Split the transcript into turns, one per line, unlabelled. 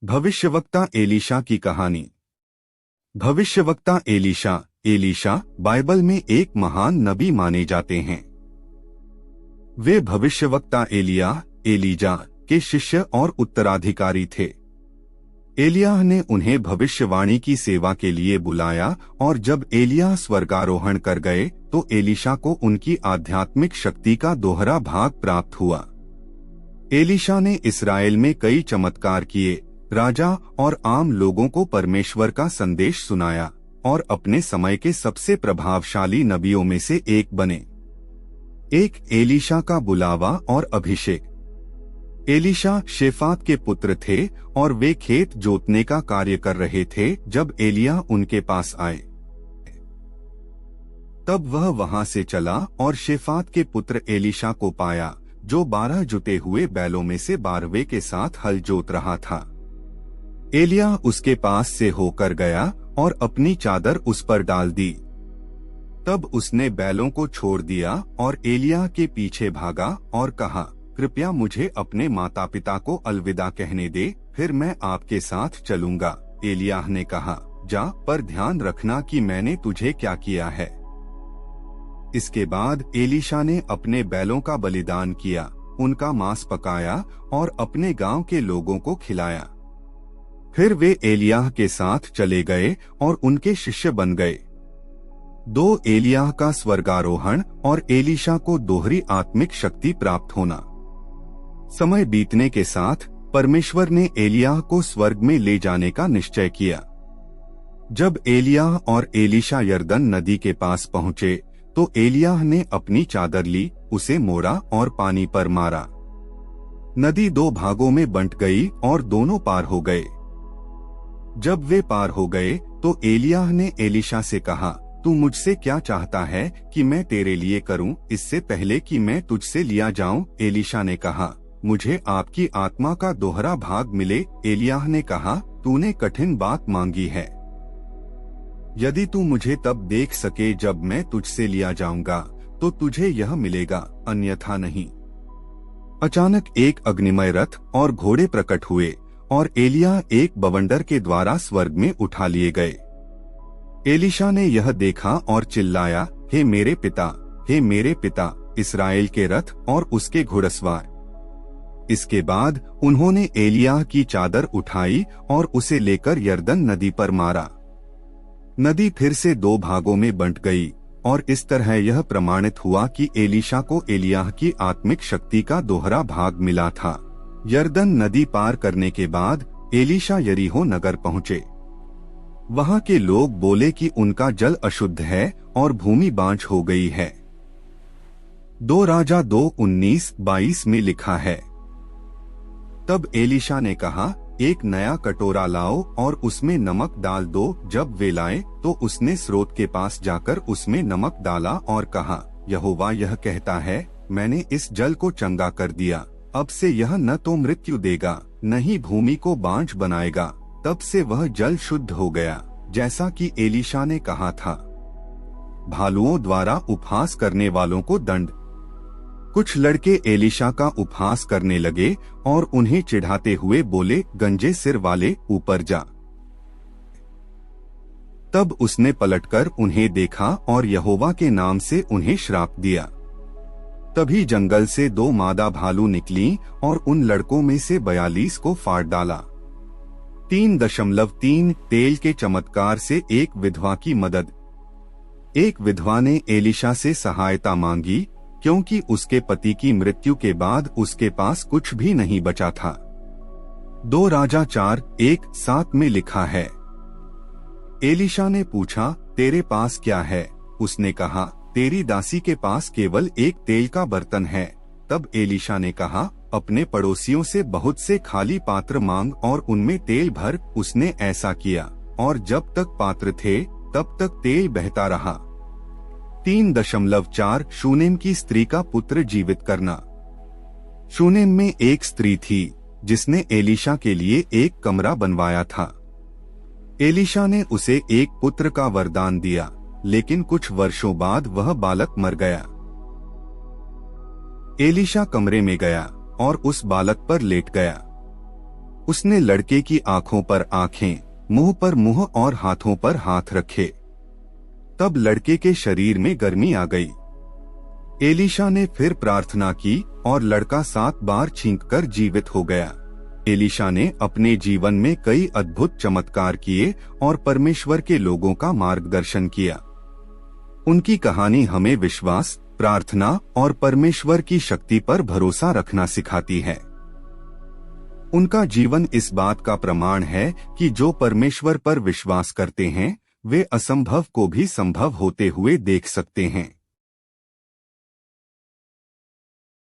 भविष्यवक्ता एलीशा की कहानी। भविष्यवक्ता एलीशा बाइबल में एक महान नबी माने जाते हैं। वे भविष्यवक्ता एलीजा के शिष्य और उत्तराधिकारी थे। एलिय्याह ने उन्हें भविष्यवाणी की सेवा के लिए बुलाया और जब एलिय्याह स्वर्गारोहण कर गए तो एलीशा को उनकी आध्यात्मिक शक्ति का दोहरा भाग प्राप्त हुआ। एलीशा ने इस्राएल में कई चमत्कार किए, राजा और आम लोगों को परमेश्वर का संदेश सुनाया और अपने समय के सबसे प्रभावशाली नबियों में से एक बने। एक एलीशा का बुलावा और अभिषेक। एलीशा शेफात के पुत्र थे और वे खेत जोतने का कार्य कर रहे थे जब एलिय्याह उनके पास आए। तब वह वहां से चला और शेफात के पुत्र एलीशा को पाया, जो 12 जुटे हुए बैलों में से 12वें के साथ हल जोत रहा था। एलिय्याह उसके पास से होकर गया और अपनी चादर उस पर डाल दी। तब उसने बैलों को छोड़ दिया और एलिय्याह के पीछे भागा और कहा, कृपया मुझे अपने माता पिता को अलविदा कहने दे, फिर मैं आपके साथ चलूंगा। एलिय्याह ने कहा, जा, पर ध्यान रखना कि मैंने तुझे क्या किया है। इसके बाद एलीशा ने अपने बैलों का बलिदान किया, उनका मांस पकाया और अपने गांव के लोगों को खिलाया। फिर वे एलिय्याह के साथ चले गए और उनके शिष्य बन गए। 2 एलिय्याह का स्वर्गारोहण और एलीशा को दोहरी आत्मिक शक्ति प्राप्त होना। समय बीतने के साथ परमेश्वर ने एलिय्याह को स्वर्ग में ले जाने का निश्चय किया। जब एलिय्याह और एलीशा यरदन नदी के पास पहुंचे तो एलिय्याह ने अपनी चादर ली, उसे मोड़ा और पानी पर मारा। नदी 2 भागों में बंट गई और दोनों पार हो गए। जब वे पार हो गए तो एलिय्याह ने एलीशा से कहा, तू मुझसे क्या चाहता है कि मैं तेरे लिए करूं इससे पहले कि मैं तुझसे लिया जाऊं? एलीशा ने कहा, मुझे आपकी आत्मा का दोहरा भाग मिले। एलिय्याह ने कहा, तूने कठिन बात मांगी है। यदि तू मुझे तब देख सके जब मैं तुझसे लिया जाऊंगा तो तुझे यह मिलेगा, अन्यथा नहीं। अचानक एक अग्निमय रथ और घोड़े प्रकट हुए और एलिय्याह एक बवंडर के द्वारा स्वर्ग में उठा लिए गए। एलीशा ने यह देखा और चिल्लाया, हे मेरे पिता, इस्राएल के रथ और उसके घुड़सवार। इसके बाद उन्होंने एलिय्याह की चादर उठाई और उसे लेकर यरदन नदी पर मारा। नदी फिर से 2 भागों में बंट गई और इस तरह यह प्रमाणित हुआ कि एलीशा को एलिय्याह की आत्मिक शक्ति का दोहरा भाग मिला था। यरदन नदी पार करने के बाद एलीशा यरीहो नगर पहुंचे। वहां के लोग बोले कि उनका जल अशुद्ध है और भूमि बांझ हो गई है। 2 राजा 2:19-22 में लिखा है, तब एलीशा ने कहा, एक नया कटोरा लाओ और उसमें नमक डाल दो। जब वे लाए तो उसने स्रोत के पास जाकर उसमें नमक डाला और कहा, यहोवा यह कहता है, मैंने इस जल को चंगा कर दिया। अब से यह न तो मृत्यु देगा न ही भूमि को बांझ बनाएगा। तब से वह जल शुद्ध हो गया, जैसा कि एलीशा ने कहा था। भालुओं द्वारा उपहास करने वालों को दंड। कुछ लड़के एलीशा का उपहास करने लगे और उन्हें चिढ़ाते हुए बोले, गंजे सिर वाले, ऊपर जा। तब उसने पलटकर उन्हें देखा और यहोवा के नाम से उन्हें श्राप दिया। तभी जंगल से 2 मादा भालू निकली और उन लड़कों में से 42 को फाड़ डाला। 3.3 तेल के चमत्कार से एक विधवा की मदद। एक विधवा ने एलीशा से सहायता मांगी क्योंकि उसके पति की मृत्यु के बाद उसके पास कुछ भी नहीं बचा था। 2 राजा 4:1-7 में लिखा है, एलीशा ने पूछा, तेरे पास क्या है? उसने कहा, तेरी दासी के पास केवल एक तेल का बर्तन है। तब एलीशा ने कहा, अपने पड़ोसियों से बहुत से खाली पात्र मांग और उनमें तेल भर। उसने ऐसा किया और जब तक पात्र थे तब तक तेल बहता रहा। 3.4 शूनेम की स्त्री का पुत्र जीवित करना। शूनेम में एक स्त्री थी जिसने एलीशा के लिए एक कमरा बनवाया था। एलीशा ने उसे एक पुत्र का वरदान दिया, लेकिन कुछ वर्षों बाद वह बालक मर गया। एलीशा कमरे में गया और उस बालक पर लेट गया। उसने लड़के की आंखों पर आंखें, मुंह पर मुंह और हाथों पर हाथ रखे। तब लड़के के शरीर में गर्मी आ गई। एलीशा ने फिर प्रार्थना की और लड़का 7 बार छींककर जीवित हो गया। एलीशा ने अपने जीवन में कई अद्भुत चमत्कार किए और परमेश्वर के लोगों का मार्गदर्शन किया। उनकी कहानी हमें विश्वास, प्रार्थना और परमेश्वर की शक्ति पर भरोसा रखना सिखाती है। उनका जीवन इस बात का प्रमाण है कि जो परमेश्वर पर विश्वास करते हैं वे असंभव को भी संभव होते हुए देख सकते हैं।